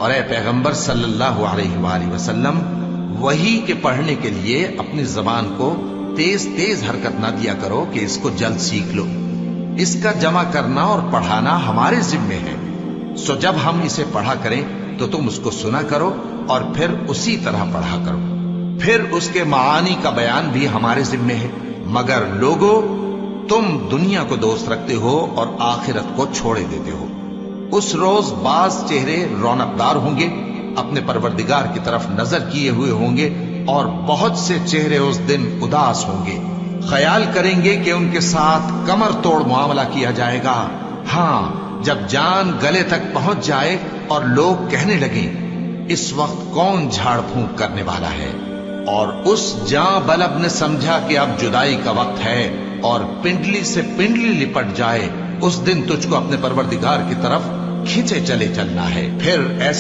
اور اے پیغمبر صلی اللہ علیہ وآلہ وسلم، وحی کے پڑھنے کے لیے اپنی زبان کو تیز تیز حرکت نہ دیا کرو کہ اس کو جلد سیکھ لو۔ اس کا جمع کرنا اور پڑھانا ہمارے ذمے ہے، سو جب ہم اسے پڑھا کریں تو تم اس کو سنا کرو اور پھر اسی طرح پڑھا کرو۔ پھر اس کے معانی کا بیان بھی ہمارے ذمے ہے، مگر لوگو تم دنیا کو دوست رکھتے ہو اور آخرت کو چھوڑے دیتے ہو۔ اس روز بعض چہرے رونق دار ہوں گے، اپنے پروردگار کی طرف نظر کیے ہوئے ہوں گے، اور بہت سے چہرے اس دن اداس ہوں گے، خیال کریں گے کہ ان کے ساتھ کمر توڑ معاملہ کیا جائے گا۔ ہاں، جب جان گلے تک پہنچ جائے اور لوگ کہنے لگیں اس وقت کون جھاڑ پھونک کرنے والا ہے، اور اس جاں بلب نے سمجھا کہ اب جدائی کا وقت ہے اور پنڈلی سے پنڈلی لپٹ جائے، اس دن تجھ کو اپنے پروردگار کی طرف کھینچے چلے چلنا ہے۔ پھر ایسا